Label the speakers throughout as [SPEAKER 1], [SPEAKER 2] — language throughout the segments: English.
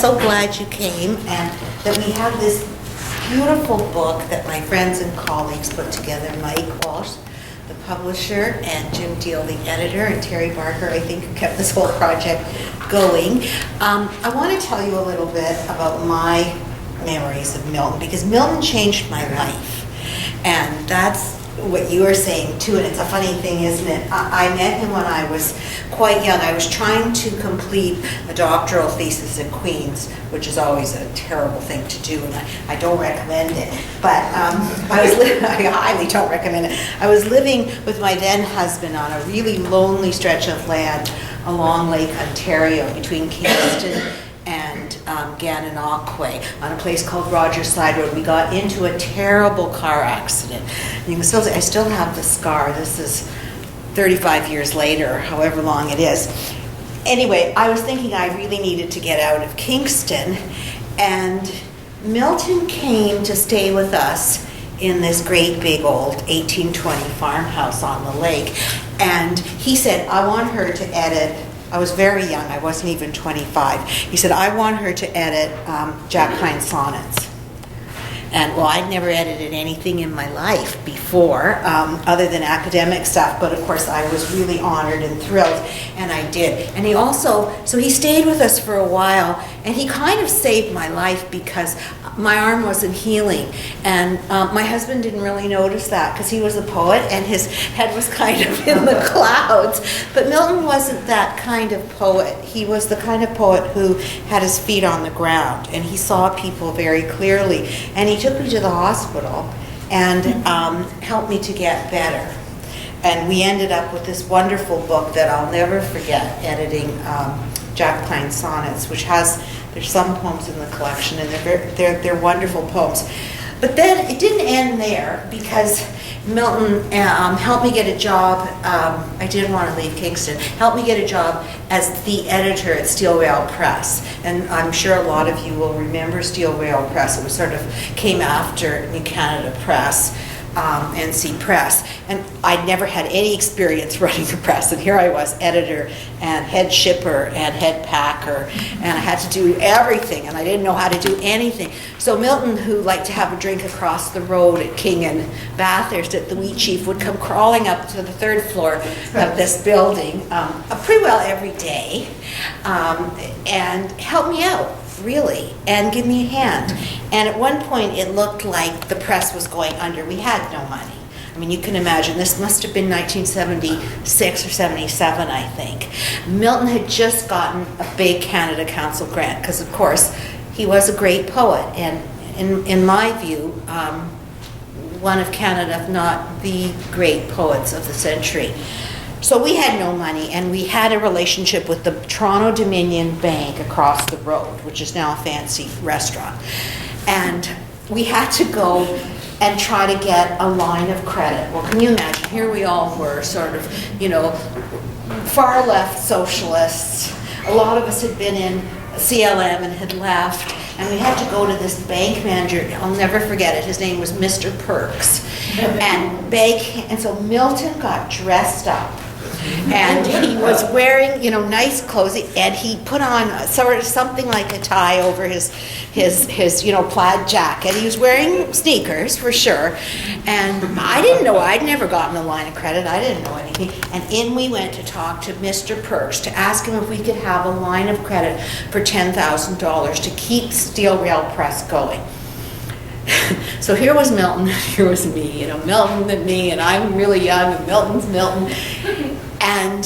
[SPEAKER 1] So glad you came, and that we have this beautiful book that my friends and colleagues put together. Mike Walsh, the publisher, and Jim Deal, the editor, and Terry Barker, I think, who kept this whole project going. I want to tell you a little bit about my memories of Milton, because Milton changed my life, and that's what you were saying too. And it's a funny thing, isn't it? I met him when I was quite young. I was trying to complete a doctoral thesis at Queen's, which is always a terrible thing to do, and I don't recommend it. But I highly don't recommend it. I was living with my then husband on a really lonely stretch of land along Lake Ontario between Kingston and Gananoque on a place called Rogers Slide Road. We got into a terrible car accident. You can still say, I still have the scar. This is 35 years later, however long it is. Anyway, I was thinking I really needed to get out of Kingston, and Milton came to stay with us in this great big old 1820 farmhouse on the lake. And he said, I want her to edit. I was very young, I wasn't even 25. He said, I want her to edit Jack Hines sonnets. And well, I'd never edited anything in my life before, other than academic stuff, but of course I was really honored and thrilled, and I did. And he also, so he stayed with us for a while, and he kind of saved my life because my arm wasn't healing. And my husband didn't really notice that because he was a poet and his head was kind of in the clouds. But Milton wasn't that kind of poet. He was the kind of poet who had his feet on the ground, and he saw people very clearly. And he took me to the hospital and helped me to get better. And we ended up with this wonderful book that I'll never forget, editing Jack Hines sonnets, which there's some poems in the collection, and they're wonderful poems. But then it didn't end there, because Milton helped me get a job. I didn't want to leave Kingston. Helped me get a job as the editor at Steel Rail Press. And I'm sure a lot of you will remember Steel Rail Press. It was sort of came after New Canada Press, NC Press. And I'd never had any experience running a press. And here I was, editor and head shipper and head packer. And I had to do everything, and I didn't know how to do anything. So Milton, who liked to have a drink across the road at King and Bathurst at the Wheat Chief, would come crawling up to the third floor of this building pretty well every day and help me out, really, and give me a hand. And at one point it looked like the press was going under. We had no money. I mean, you can imagine, this must have been 1976 or 77, I think. Milton had just gotten a big Canada Council grant, because of course he was a great poet, and in my view, one of Canada, if not the great poets of the century. So we had no money, and we had a relationship with the Toronto Dominion Bank across the road, which is now a fancy restaurant. And we had to go and try to get a line of credit. Well, can you imagine? Here we all were, sort of, far left socialists. A lot of us had been in CLM and had left, and we had to go to this bank manager. I'll never forget it. His name was Mr. Perks. And so Milton got dressed up, and he was wearing, nice clothes, and he put on sort of something like a tie over his plaid jacket. He was wearing sneakers for sure, and I didn't know. I'd never gotten a line of credit. I didn't know anything. And in we went to talk to Mr. Perks to ask him if we could have a line of credit for $10,000 to keep Steel Rail Press going. So here was Milton, here was me, Milton and me, and I'm really young, and Milton's Milton. And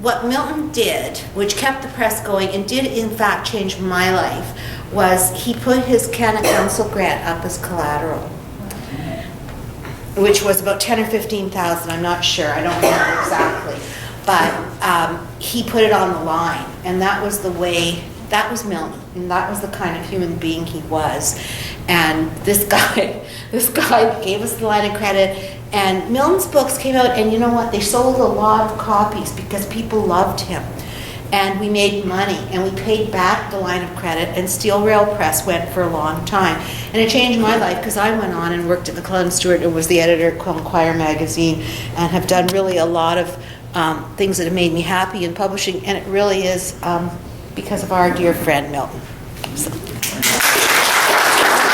[SPEAKER 1] what Milton did, which kept the press going and did in fact change my life, was he put his Canada Council grant up as collateral, which was about 10 or 15,000, I'm not sure, I don't remember exactly. But he put it on the line, and that was the way, that was Milton, and that was the kind of human being he was. And this guy gave us the line of credit, and Milton's books came out, and you know what? They sold a lot of copies because people loved him. And we made money, and we paid back the line of credit, and Steel Rail Press went for a long time. And it changed my life, because I went on and worked at the Quill and Stewart and was the editor at Quill and Choir magazine, and have done really a lot of things that have made me happy in publishing, and it really is because of our dear friend Milton. So